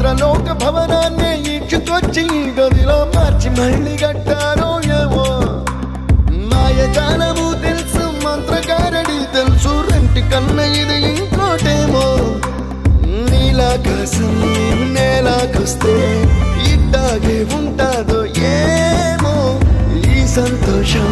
ఇంద్రలోక భవనాన్ని ఈడ్చుకొచ్చి గదిలో మార్చి మళ్ళీ కట్టారో ఏమో మాయజాలము తెలుసు మంత్రకారడి తెలుసు రెంటి కన్న ఇది ఇంకోటేమో నీలాకాశం నేలాకొస్తే ఇట్టాగే ఉంటాదో ఏమో ఈ సంతోషం